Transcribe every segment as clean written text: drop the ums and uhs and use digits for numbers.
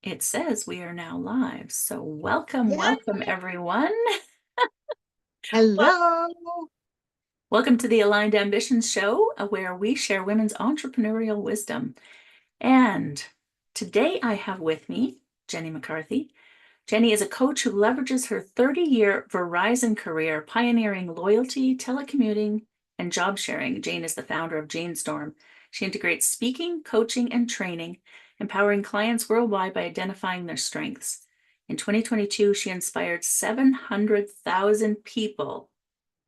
It says we are now live. So welcome, Yeah. welcome everyone. Well, Hello. welcome to the Aligned Ambitions Show, where we share women's entrepreneurial wisdom. And today I have with me Jenny McCarthy. Jenny is a coach who leverages her 30-year Verizon career pioneering loyalty, telecommuting, and job sharing. Jane is the founder of Jane Storm. She integrates speaking, coaching, and training, empowering clients worldwide by identifying their strengths. In 2022, she inspired 700,000 people.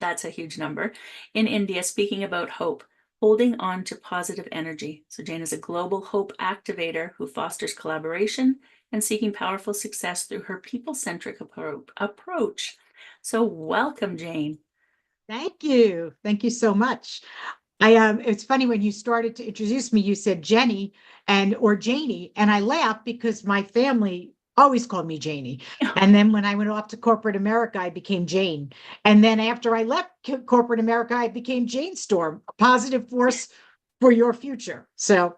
That's a huge number in India, speaking about hope, holding on to positive energy. So, Jane is a global hope activator who fosters collaboration and seeking powerful success through her people centric approach. So, welcome, Jane. Thank you. Thank you so much. It's funny when you started to introduce me, you said Jenny or Janie, and I laughed because my family always called me Janie. And then when I went off to corporate America, I became Jane. And then after I left corporate America, I became Jane Storm, a positive force for your future. So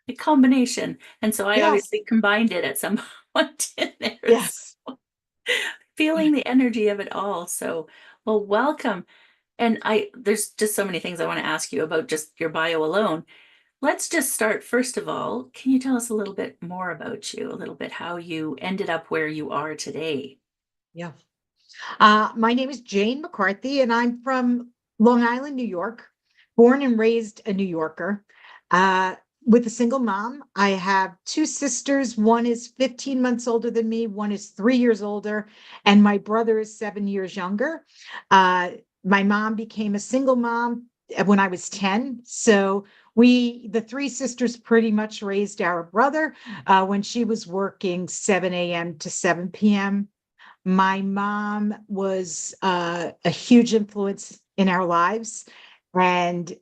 A combination. And so I yes, obviously combined it at some point in there. yes. So feeling the energy of it all. So, well, welcome. And there's just so many things I want to ask you about just your bio alone. Let's just start. First of all, can you tell us a little bit more about you, a little bit how you ended up where you are today? Yeah. My name is Jane McCarthy, and I'm from Long Island, New York, born and raised a New Yorker. Uh, with a single mom, I have two sisters. One is 15 months older than me, one is 3 years older, and my brother is 7 years younger. Uh, my mom became a single mom when I was 10. So the three sisters, pretty much raised our brother when she was working 7 a.m. to 7 p.m. My mom was a huge influence in our lives, and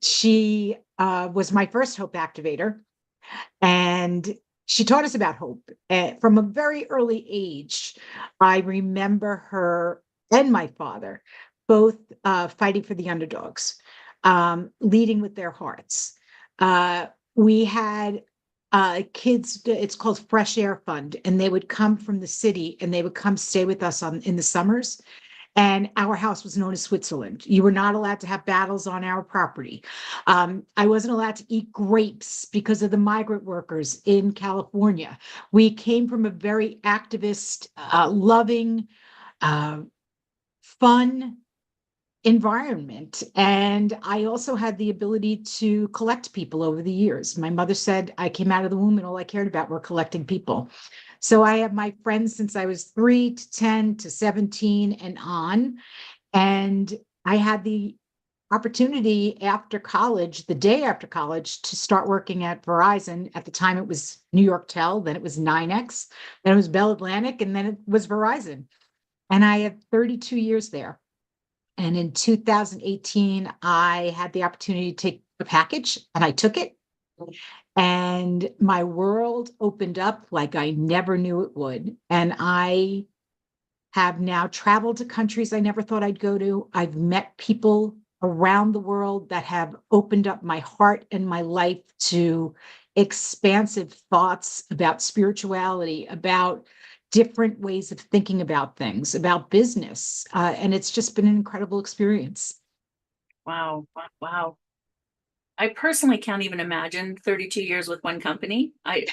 she was my first hope activator. And she taught us about hope. From a very early age, I remember her and my father both fighting for the underdogs, leading with their hearts. We had kids, it's called Fresh Air Fund, and they would come from the city and they would come stay with us in the summers. And our house was known as Switzerland. You were not allowed to have battles on our property. I wasn't allowed to eat grapes because of the migrant workers in California. We came from a very activist, loving, uh, fun environment. And I also had the ability to collect people over the years. My mother said I came out of the womb and all I cared about were collecting people. So I have my friends since I was 3 to 10 to 17 and on. And I had the opportunity after college, the day after college, to start working at Verizon. At the time, it was New York Tel, then it was 9X, then it was Bell Atlantic, and then it was Verizon. And I had 32 years there. And in 2018, I had the opportunity to take a package and I took it. And my world opened up like I never knew it would. And I have now traveled to countries I never thought I'd go to. I've met people around the world that have opened up my heart and my life to expansive thoughts about spirituality, about different ways of thinking about things, about business. And it's just been an incredible experience. Wow. Wow. I personally can't even imagine 32 years with one company. I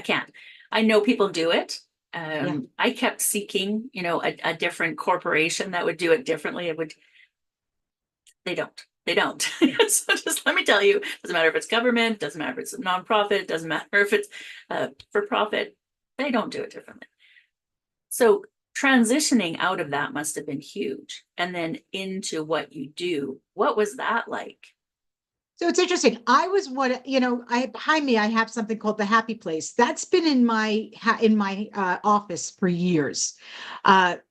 can't. I know people do it. Yeah. I kept seeking, a different corporation that would do it differently. They don't. They don't. So just let me tell you, doesn't matter if it's government, doesn't matter if it's a nonprofit, doesn't matter if it's for profit. They don't do it differently. So transitioning out of that must have been huge. And then into what you do, what was that like? So it's interesting. I was I behind me, I have something called the Happy Place. That's been in my office for years.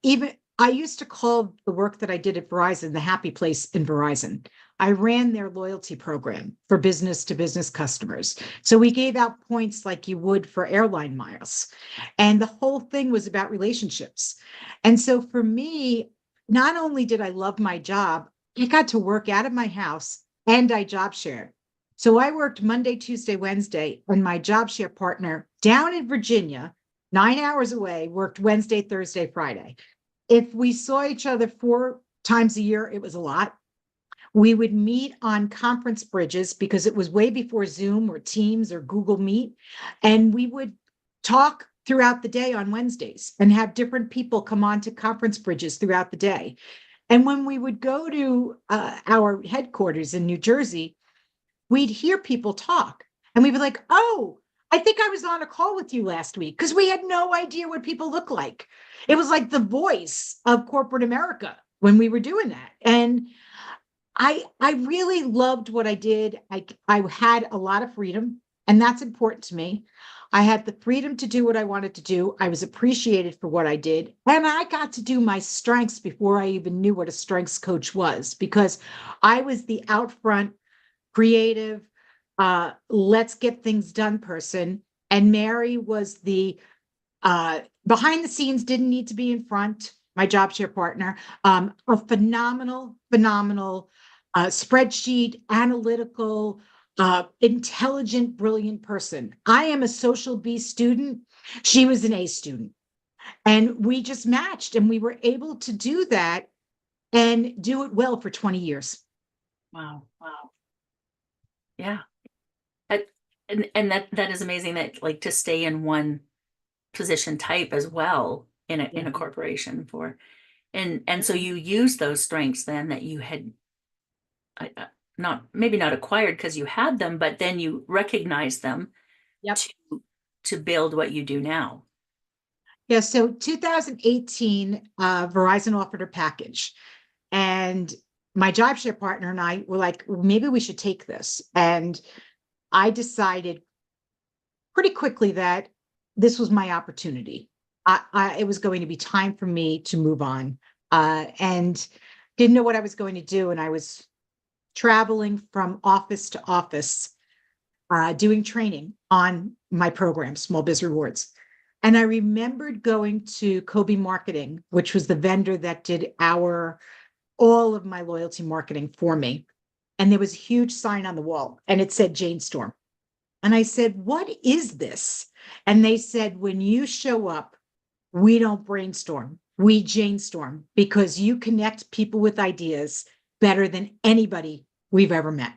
Even I used to call the work that I did at Verizon the Happy Place in Verizon. I ran their loyalty program for business to business customers. So we gave out points like you would for airline miles. And the whole thing was about relationships. And so for me, not only did I love my job, I got to work out of my house and I job shared. So I worked Monday, Tuesday, Wednesday, and my job share partner down in Virginia, 9 hours away, worked Wednesday, Thursday, Friday. If we saw each other 4 times a year, it was a lot. We would meet on conference bridges because it was way before Zoom or Teams or Google Meet. And we would talk throughout the day on Wednesdays and have different people come on to conference bridges throughout the day. And when we would go to our headquarters in New Jersey, we'd hear people talk and we'd be like, oh, I think I was on a call with you last week because we had no idea what people look like. It was like the voice of corporate America when we were doing that. And I really loved what I did. I had a lot of freedom, and that's important to me. I had the freedom to do what I wanted to do. I was appreciated for what I did, and I got to do my strengths before I even knew what a strengths coach was because I was the out front, creative, let's get things done person, and Mary was the behind the scenes, didn't need to be in front. My job share partner, a phenomenal spreadsheet, analytical, intelligent, brilliant person. I am a social B student. She was an A student. And we just matched and we were able to do that and do it well for 20 years. Wow. Wow. Yeah. I- and that is amazing that like to stay in one position type as well in Yeah. a corporation for and so you use those strengths then that you had not maybe not acquired because you had them, but then you recognize them Yep. to build what you do now. Yeah. So 2018, Verizon offered a package. And my job share partner and I were like, well, maybe we should take this. And I decided pretty quickly that this was my opportunity. It was going to be time for me to move on, and didn't know what I was going to do. And I was traveling from office to office, doing training on my program, Small Biz Rewards. And I remembered going to Kobe Marketing, which was the vendor that did all of my loyalty marketing for me. And there was a huge sign on the wall and it said Jane Storm. And I said, what is this? And they said, when you show up, we don't brainstorm, we Jane Storm because you connect people with ideas better than anybody we've ever met.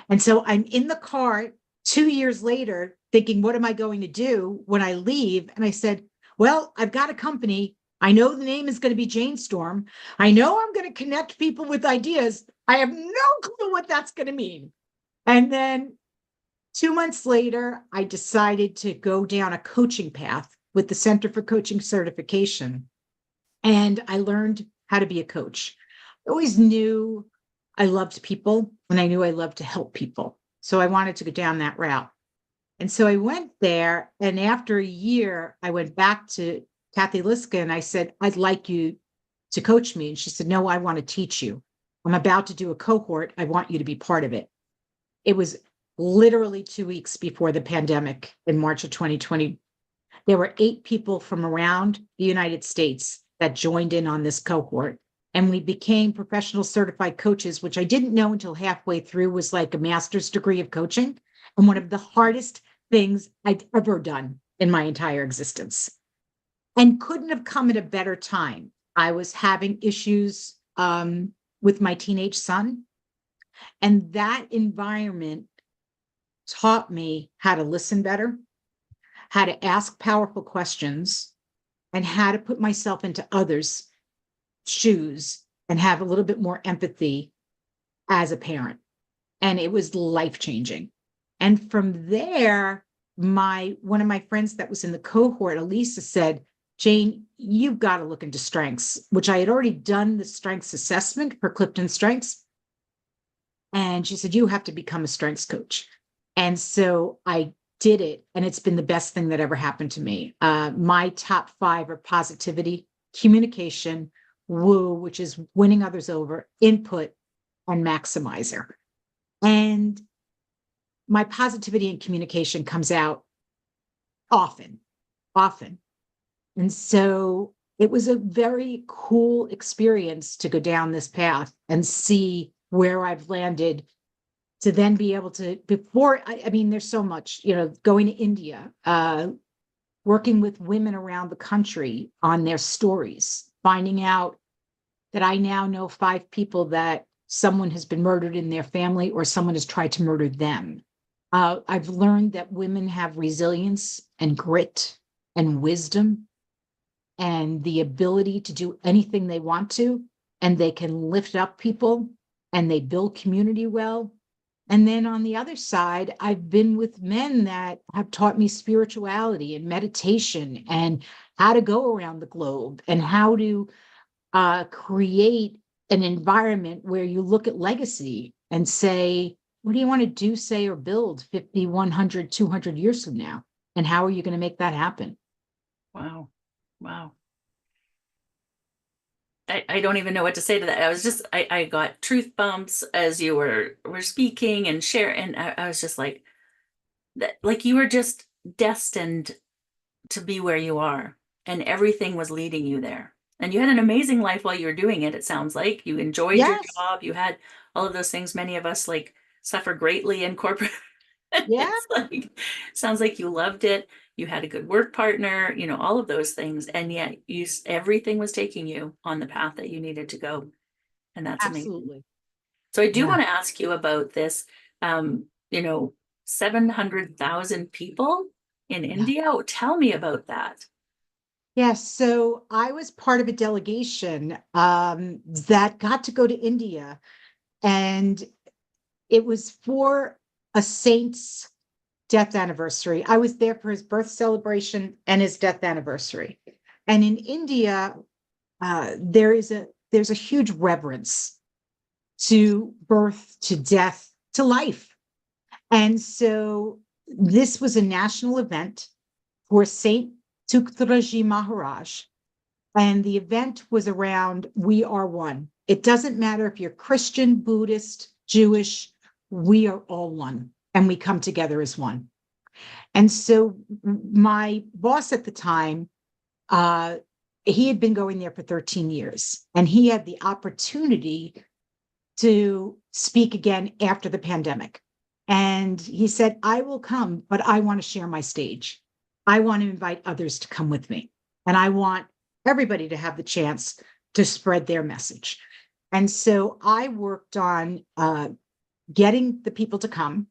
And so I'm in the car 2 years later thinking, what am I going to do when I leave? And I said, well, I've got a company. I know the name is going to be Jane Storm. I know I'm going to connect people with ideas. I have no clue what that's going to mean. And then 2 months later, I decided to go down a coaching path with the Center for Coaching Certification. And I learned how to be a coach. I always knew I loved people and I knew I loved to help people. So I wanted to go down that route. And so I went there. And after a year, I went back to Kathy Liska and I said, I'd like you to coach me. And she said, no, I want to teach you. I'm about to do a cohort. I want you to be part of it. It was literally 2 weeks before the pandemic in March of 2020. There were 8 people from around the United States that joined in on this cohort. And we became professional certified coaches, which I didn't know until halfway through was like a master's degree of coaching and one of the hardest things I'd ever done in my entire existence. And couldn't have come at a better time. I was having issues with my teenage son. And that environment taught me how to listen better, how to ask powerful questions, and how to put myself into others' shoes and have a little bit more empathy as a parent. And it was life changing. And from there, one of my friends that was in the cohort, Elisa, said, Jane, you've got to look into strengths, which I had already done the strengths assessment for Clifton Strengths. And she said, you have to become a strengths coach. And so I did it. And it's been the best thing that ever happened to me. My top 5 are positivity, communication, woo, which is winning others over, input, and maximizer. And my positivity and communication comes out often, often. And so it was a very cool experience to go down this path and see where I've landed to then be able to, before, I mean, there's so much, going to India, working with women around the country on their stories, finding out that I now know 5 people that someone has been murdered in their family or someone has tried to murder them. I've learned that women have resilience and grit and wisdom and the ability to do anything they want to, and they can lift up people and they build community well. And then on the other side, I've been with men that have taught me spirituality and meditation and how to go around the globe and how to create an environment where you look at legacy and say, what do you want to do, say, or build 50, 100, 200 years from now? And how are you going to make that happen? Wow. Wow. I don't even know what to say to that. I got truth bumps as you were speaking and share, and I was just like that, like you were just destined to be where you are, and everything was leading you there. And you had an amazing life while you were doing it. It sounds like you enjoyed your Yes. job. You had all of those things. Many of us like suffer greatly in corporate. Yeah, It's like, sounds like you loved it. You had a good work partner, all of those things. And yet everything was taking you on the path that you needed to go. And that's amazing. absolutely. So I do Yeah. want to ask you about this, um, you know, 700,000 people in Yeah. India. Oh, tell me about that. Yes. So I was part of a delegation that got to go to India, and it was for a saint's death anniversary. I was there for his birth celebration and his death anniversary. And in India, there's a huge reverence to birth, to death, to life. And so this was a national event for Saint Tukraji Maharaj. And the event was around We Are One. It doesn't matter if you're Christian, Buddhist, Jewish, we are all one, and we come together as one. And so my boss at the time, uh, he had been going there for 13 years, and he had the opportunity to speak again after the pandemic. And he said, I will come, but I want to share my stage. I want to invite others to come with me. And I want everybody to have the chance to spread their message. And so I worked on getting the people to come,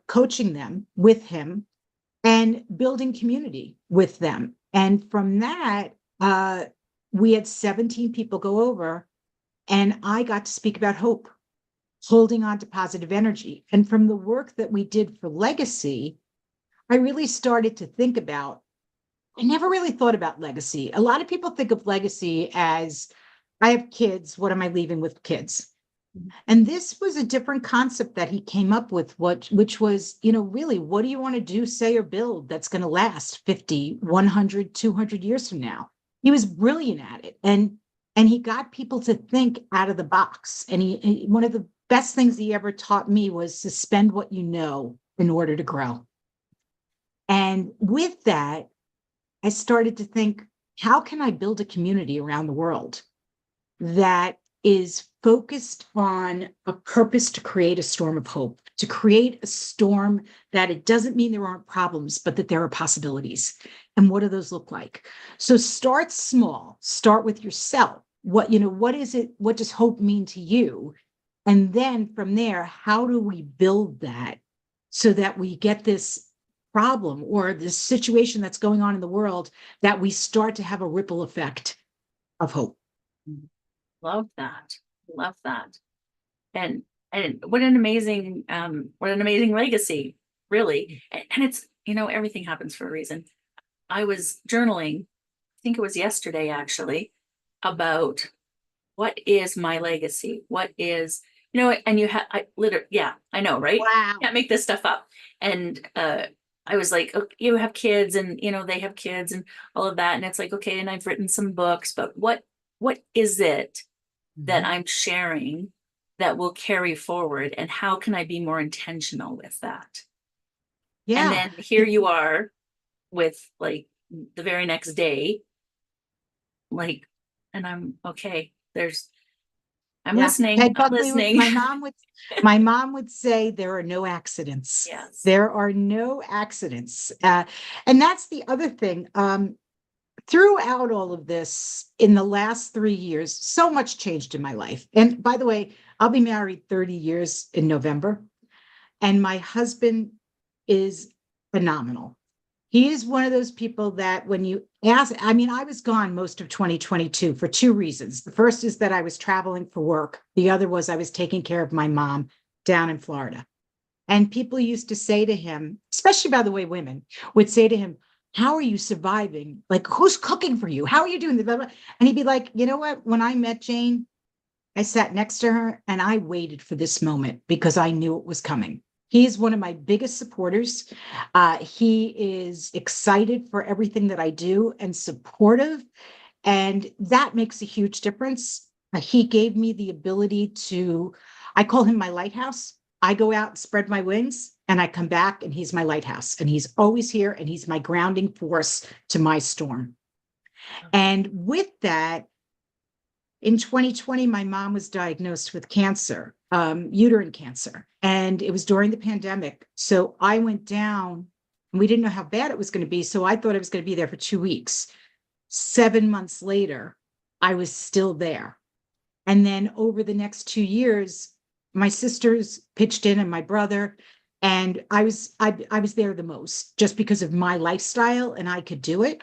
coaching them with him, and building community with them. And from that, uh, we had 17 people go over, and I got to speak about hope, holding on to positive energy. And from the work that we did for legacy, I really started to think about, I never really thought about legacy. A lot of people think of legacy as, I have kids, what am I leaving with kids? And this was a different concept that he came up with, which was, really, what do you want to do, say, or build that's going to last 50, 100, 200 years from now? He was brilliant at it. And he got people to think out of the box. And one of the best things he ever taught me was suspend what you know in order to grow. And with that, I started to think, how can I build a community around the world that is focused on a purpose to create a storm of hope, to create a storm that it doesn't mean there aren't problems, but that there are possibilities. And what do those look like? So start small, start with yourself. What is it? What does hope mean to you? And then from there, how do we build that so that we get this problem or this situation that's going on in the world, that we start to have a ripple effect of hope? Love that. Love that. And what an amazing legacy, really. And it's, everything happens for a reason. I was journaling, I think it was yesterday actually, about what is my legacy? What is, and you have, I literally, yeah, I know, right? Wow. Can't make this stuff up. And I was like, okay, you have kids, and they have kids, and all of that. And it's like, okay, and I've written some books, but what is it that Mhm. I'm sharing that will carry forward? And how can I be more intentional with that? And Yeah. then here you are with like the very next day, like, and I'm okay. I'm Yeah. listening. Ted I'm Buckley would, listening. my mom would say there are no accidents. Yes. There are no accidents. And that's the other thing. Throughout all of this, in the last 3 years, so much changed in my life. And by the way, I'll be married 30 years in November, and my husband is phenomenal. He is one of those people that when you ask, I mean, I was gone most of 2022 for two reasons. The first is that I was traveling for work. The other was I was taking care of my mom down in Florida. And people used to say to him, especially by the way, women would say to him, how are you surviving? Like, who's cooking for you? How are you doing this? And he'd be like, you know what? When I met Jane, I sat next to her and I waited for this moment because I knew it was coming. He is one of my biggest supporters. He is excited for everything that I do and supportive. And that makes a huge difference. He gave me the ability to, I call him my lighthouse. I go out and spread my wings and I come back and he's my lighthouse and he's always here and he's my grounding force to my storm. And with that, in 2020, my mom was diagnosed with cancer, uterine cancer, and it was during the pandemic. So I went down and we didn't know how bad it was going to be. So I thought I was going to be there for 2 weeks. 7 months later, I was still there. And then over the next 2 years, my sisters pitched in and my brother, and I was there the most just because of my lifestyle and I could do it.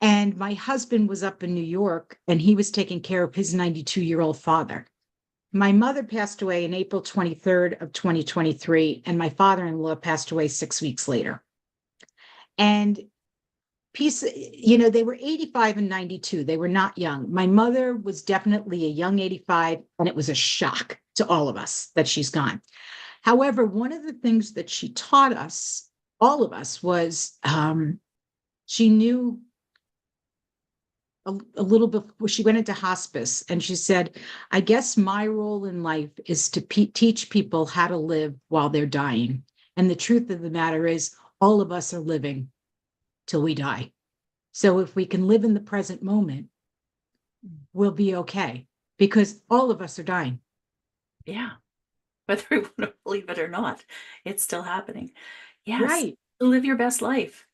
And my husband was up in New York and he was taking care of his 92-year-old father. My mother passed away in April 23rd of 2023, and my father-in-law passed away 6 weeks later. And they were 85 and 92. They were not young. My mother was definitely a young 85, and it was a shock to all of us that she's gone. However, one of the things that she taught us, all of us, was she knew a little before she went into hospice, and she said, I guess my role in life is to teach people how to live while they're dying. And the truth of the matter is, all of us are living till we die. So if we can live in the present moment, we'll be okay because all of us are dying. Yeah. Whether we want to believe it or not, it's still happening. Yes. Right. Live your best life.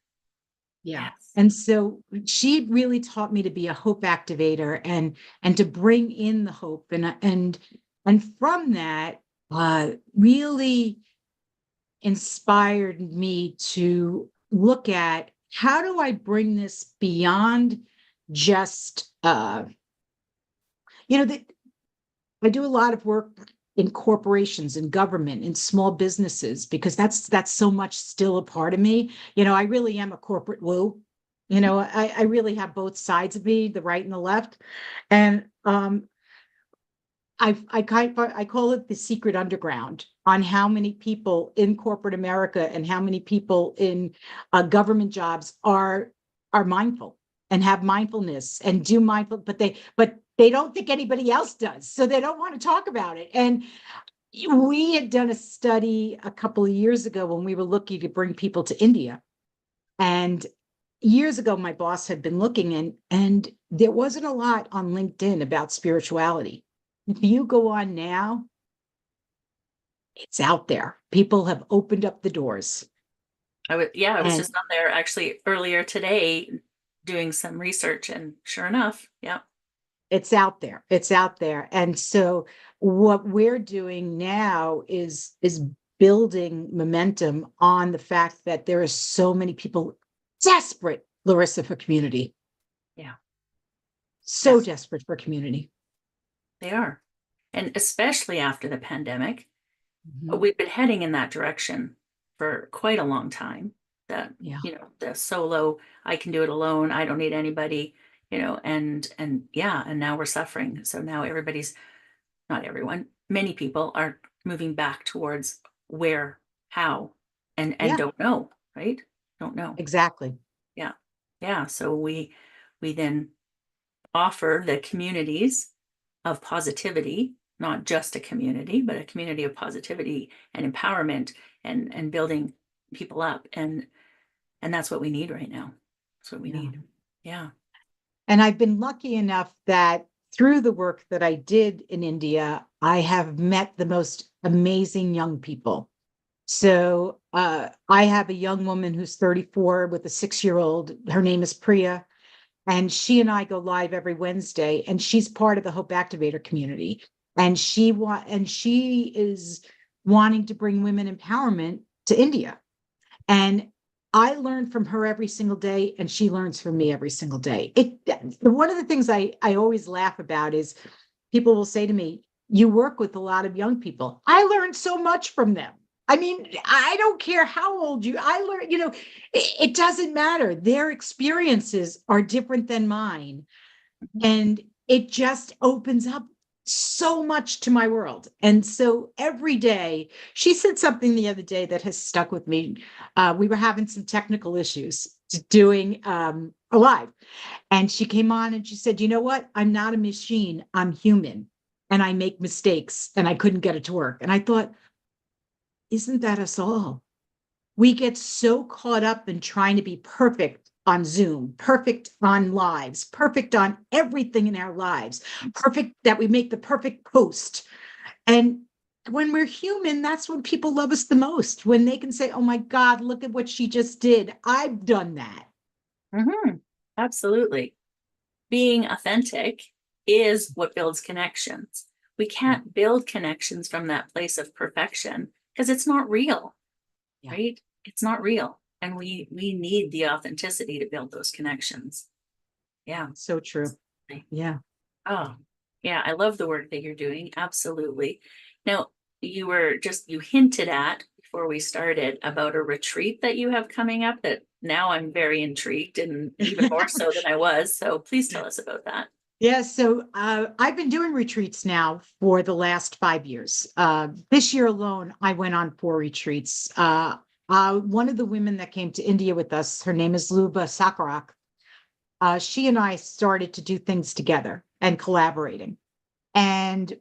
Yeah. Yes. And so she really taught me to be a hope activator and to bring in the hope and from that really inspired me to look at how do I bring this beyond just that I do a lot of work in corporations, in government, in small businesses, because that's so much still a part of me. I really am a corporate woo. I really have both sides of me, the right and the left. And I call it the secret underground on how many people in corporate America and how many people in government jobs are mindful and have mindfulness and do mindful, but they don't think anybody else does, so they don't want to talk about it. And we had done a study a couple of years ago when we were looking to bring people to India, and years ago my boss had been looking and there wasn't a lot on LinkedIn about spirituality. If you go on now, it's out there. People have opened up the doors. I was And just on there actually earlier today doing some research, and sure enough, yeah. it's out there. It's out there. And so what we're doing now is building momentum on the fact that there are so many people desperate, Larissa, for community. Yeah. So Yes, desperate for community. they are. And especially after the pandemic, Mhm. we've been heading in that direction for quite a long time. That, Yeah. the solo, I can do it alone, I don't need anybody, and yeah, and now we're suffering. So now everybody's, not everyone, many people are moving back towards where, how, and Yeah, don't know, right? Don't know. exactly. Yeah. Yeah. So we then offer the communities of positivity, not just a community, but a community of positivity and empowerment and building people up. And that's what we need right now. That's what we Yeah. need. Yeah. And I've been lucky enough that through the work that I did in India, I have met the most amazing young people. So I have a young woman who's 34 with a 6-year-old. Her name is Priya, and she and I go live every Wednesday, and she's part of the Hope Activator community. And she is wanting to bring women empowerment to India. And I learn from her every single day, and she learns from me every single day. One of the things I always laugh about is people will say to me, "You work with a lot of young people." I learned so much from them. I mean, I don't care how old you, I learned, it doesn't matter. Their experiences are different than mine. And it just opens up so much to my world. And so every day, she said something the other day that has stuck with me. We were having some technical issues doing a live. And she came on and she said, "You know what? I'm not a machine. I'm human. And I make mistakes and I couldn't get it to work." And I thought, isn't that us all? We get so caught up in trying to be perfect on Zoom, perfect on lives, perfect on everything in our lives, perfect that we make the perfect post. And when we're human, that's when people love us the most, when they can say, "Oh my God, look at what she just did. I've done that." Absolutely. Being authentic is what builds connections. We can't build connections from that place of perfection because it's not real, Yeah. right? It's not real. And we need the authenticity to build those connections. Yeah. So true. Yeah. Oh, yeah. I love the work that you're doing. Absolutely. Now, you hinted at before we started about a retreat that you have coming up that now I'm very intrigued and even more so than I was. So please tell us about that. Yeah, so I've been doing retreats now for the last 5 years. This year alone, I went on 4 retreats. One of the women that came to India with us, her name is Luba Sakarak. She and I started to do things together and collaborating. And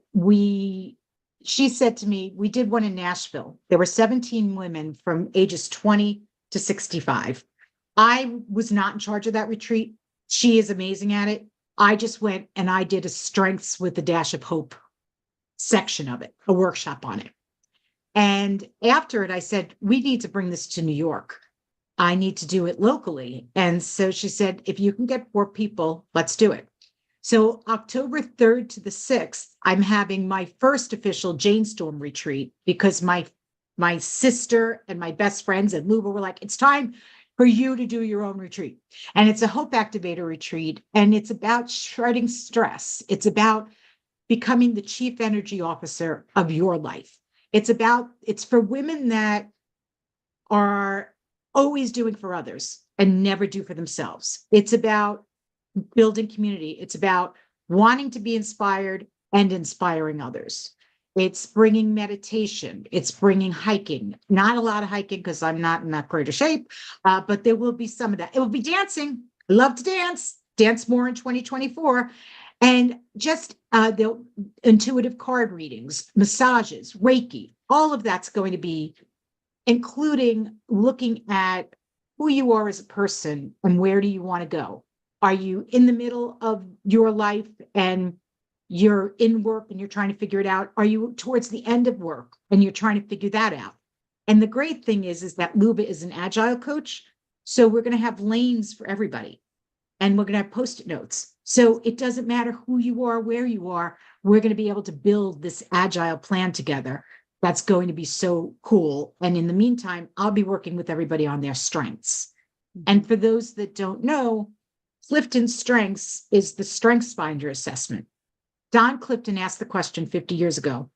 she said to me, we did one in Nashville. There were 17 women from ages 20 to 65. I was not in charge of that retreat. She is amazing at it. I just went and I did a strengths with a dash of hope section of it, a workshop on it. And after it, I said, we need to bring this to New York. I need to do it locally. And so she said, if you can get 4 people, let's do it. So October 3rd to the 6th, I'm having my first official Jane Storm retreat because my sister and my best friends and Luba were like, it's time for you to do your own retreat. And it's a Hope Activator retreat. And it's about shredding stress. It's about becoming the chief energy officer of your life. It's for women that are always doing for others and never do for themselves. It's about building community. It's about wanting to be inspired and inspiring others. It's bringing meditation. It's bringing hiking. Not a lot of hiking because I'm not in that great a shape, but there will be some of that. It will be dancing. I love to dance more in 2024. And just the intuitive card readings, massages, Reiki, all of that's going to be, including looking at who you are as a person and where do you want to go. Are you in the middle of your life and you're in work and you're trying to figure it out? Are you towards the end of work and you're trying to figure that out? And the great thing is that Luba is an agile coach. So we're going to have lanes for everybody and we're going to have post-it notes. So it doesn't matter who you are, where you are, we're going to be able to build this agile plan together. That's going to be so cool. And in the meantime, I'll be working with everybody on their strengths. And for those that don't know, Clifton Strengths is the Strengths Finder assessment. Don Clifton asked the question 50 years ago,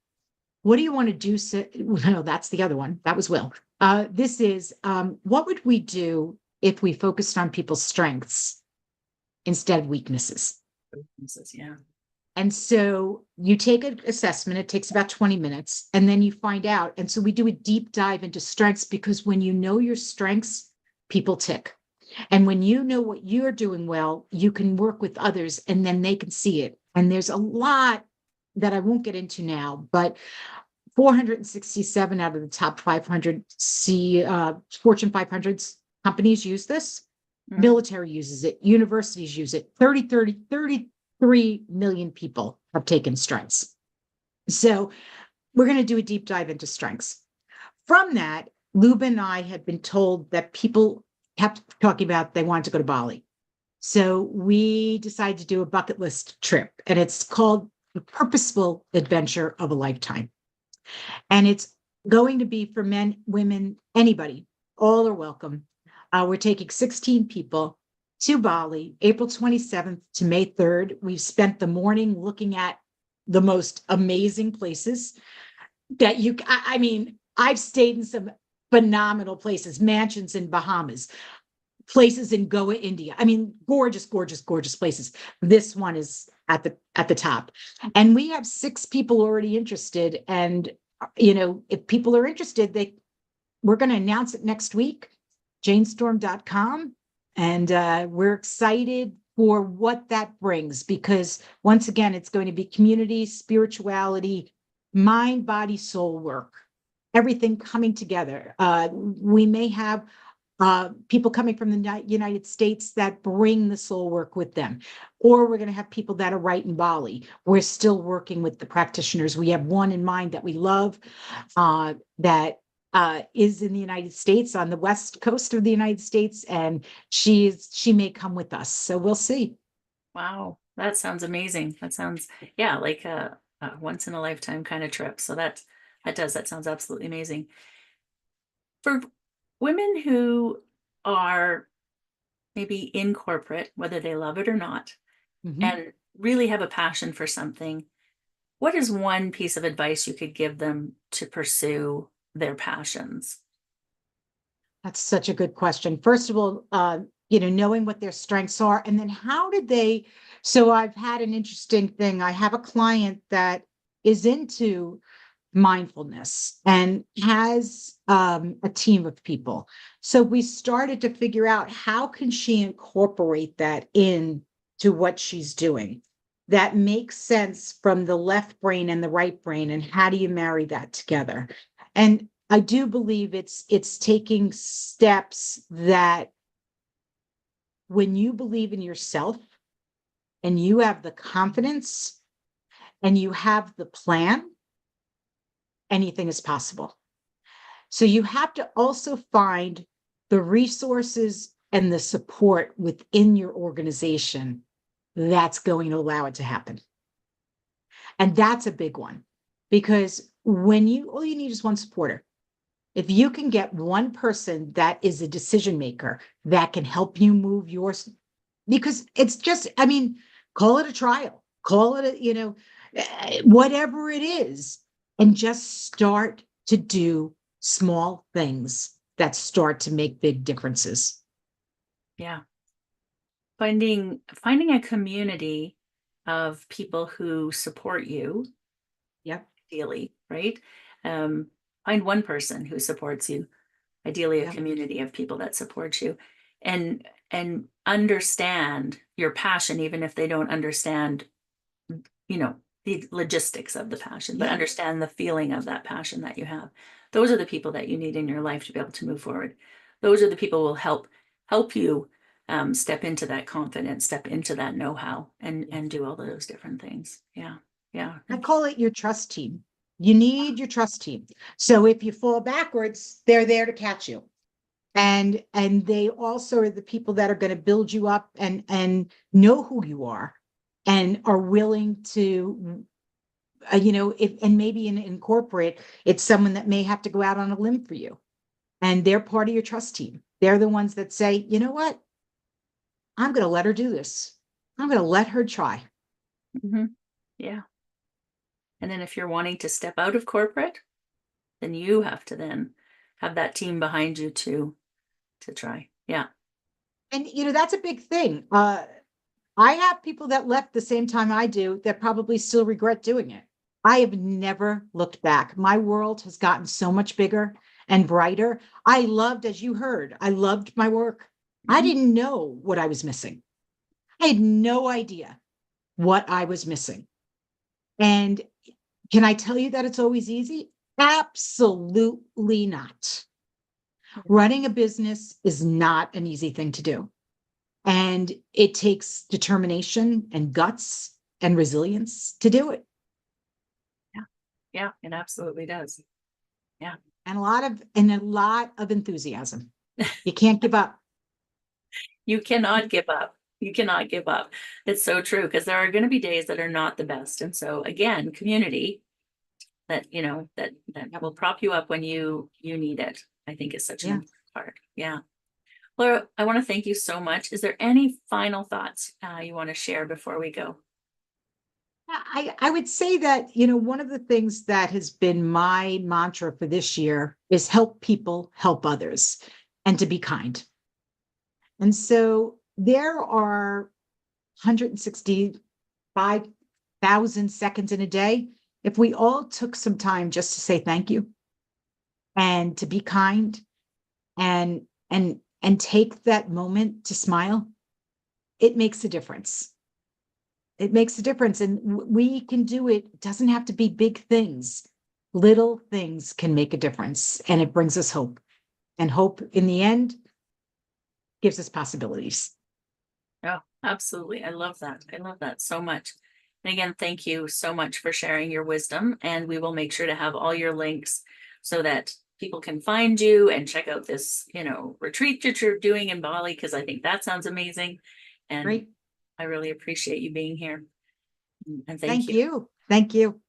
what do you want to do? No, that's the other one. That was Will. This is, what would we do if we focused on people's strengths instead of weaknesses? Yeah. And so you take an assessment, it takes about 20 minutes, and then you find out. And so we do a deep dive into strengths because when you know your strengths, people tick. And when you know what you're doing well, you can work with others and then they can see it. And there's a lot that I won't get into now, but 467 out of the top 500 Fortune 500s companies use this. Military uses it, universities use it, 30 3 million people have taken strengths. So we're going to do a deep dive into strengths. From that, Luba and I had been told that people kept talking about they wanted to go to Bali. So we decided to do a bucket list trip, and it's called The Purposeful Adventure of a Lifetime. And it's going to be for men, women, anybody. All are welcome. We're taking 16 people to Bali, April 27th to May 3rd. We've spent the morning looking at the most amazing places that I mean, I've stayed in some phenomenal places, mansions in Bahamas, places in Goa, India. I mean, gorgeous, gorgeous, gorgeous places. This one is at the top. And we have 6 people already interested. And if people are interested, we're going to announce it next week, janestorm.com. And we're excited for what that brings, because once again, it's going to be community, spirituality, mind, body, soul work, everything coming together. We may have people coming from the United States that bring the soul work with them. Or we're going to have people that are right in Bali. We're still working with the practitioners. We have one in mind that we love, that is in the United States, on the West Coast of the United States, and she may come with us. So we'll see. Wow, that sounds amazing. That sounds, yeah, like a once in a lifetime kind of trip. So that sounds absolutely amazing. For women who are maybe in corporate, whether they love it or not, Mhm. and really have a passion for something, what is one piece of advice you could give them to pursue their passions? That's such a good question. First of all, knowing what their strengths are, and then how did they? So I've had an interesting thing. I have a client that is into mindfulness and has a team of people. So we started to figure out how can she incorporate that in to what she's doing that makes sense from the left brain and the right brain, and how do you marry that together? And I do believe it's taking steps that when you believe in yourself and you have the confidence and you have the plan, anything is possible. So you have to also find the resources and the support within your organization that's going to allow it to happen. And that's a big one, because all you need is one supporter. If you can get one person that is a decision maker that can help you move yours, because it's just, I mean, call it a trial, call it whatever it is, and just start to do small things that start to make big differences. Yeah. Finding a community of people who support you, Yep. ideally, right? Um, find one person who supports you, ideally a Yep. community of people that support you, and understand your passion, even if they don't understand, the logistics of the passion, but Yeah. understand the feeling of that passion that you have. Those are the people that you need in your life to be able to move forward. Those are the people who will help you step into that confidence, step into that know-how, and do all those different things. Yeah, yeah. I call it your trust team. You need your trust team. So if you fall backwards, they're there to catch you. And they also are the people that are going to build you up and know who you are and are willing to if and maybe in corporate, it's someone that may have to go out on a limb for you, and they're part of your trust team. They're the ones that say, you know what, I'm going to let her do this. I'm going to let her try. Hmm. Yeah. And then if you're wanting to step out of corporate, then you have to then have that team behind you to try. Yeah. And that's a big thing. I have people that left the same time I do that probably still regret doing it. I have never looked back. My world has gotten so much bigger and brighter. As you heard, I loved my work. I Mhm. didn't know what I was missing. I had no idea what I was missing. And can I tell you that it's always easy? Absolutely not. Yeah. Running a business is not an easy thing to do. And it takes determination and guts and resilience to do it. Yeah. Yeah, it absolutely does. Yeah. And a lot of enthusiasm. You can't give up. You cannot give up. You cannot give up. It's so true because there are going to be days that are not the best. And so again, community that, that Yep. will prop you up when you need it, I think is such an Yeah. important part. Yeah. Laura, I want to thank you so much. Is there any final thoughts you want to share before we go? I would say that, one of the things that has been my mantra for this year is help people help others and to be kind. And so there are 165,000 seconds in a day. If we all took some time just to say thank you and to be kind and take that moment to smile, it makes a difference. It makes a difference. And we can do it. It doesn't have to be big things. Little things can make a difference. And it brings us hope. And hope in the end gives us possibilities. Oh, absolutely. I love that. I love that so much. And again, thank you so much for sharing your wisdom. And we will make sure to have all your links so that people can find you and check out this, retreat that you're doing in Bali, because I think that sounds amazing. And Great. I really appreciate you being here. And thank Thank you. you. Thank you.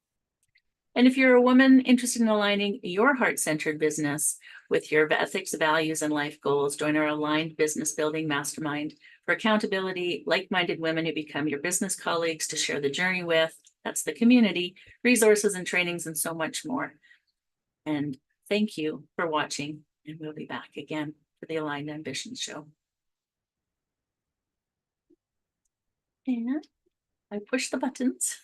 And if you're a woman interested in aligning your heart-centered business with your ethics, values, and life goals, join our aligned business building mastermind for accountability, like-minded women who become your business colleagues to share the journey with. That's the community, resources and trainings, and so much more. And thank you for watching. And we'll be back again for the Aligned Ambitions show. And I push the buttons.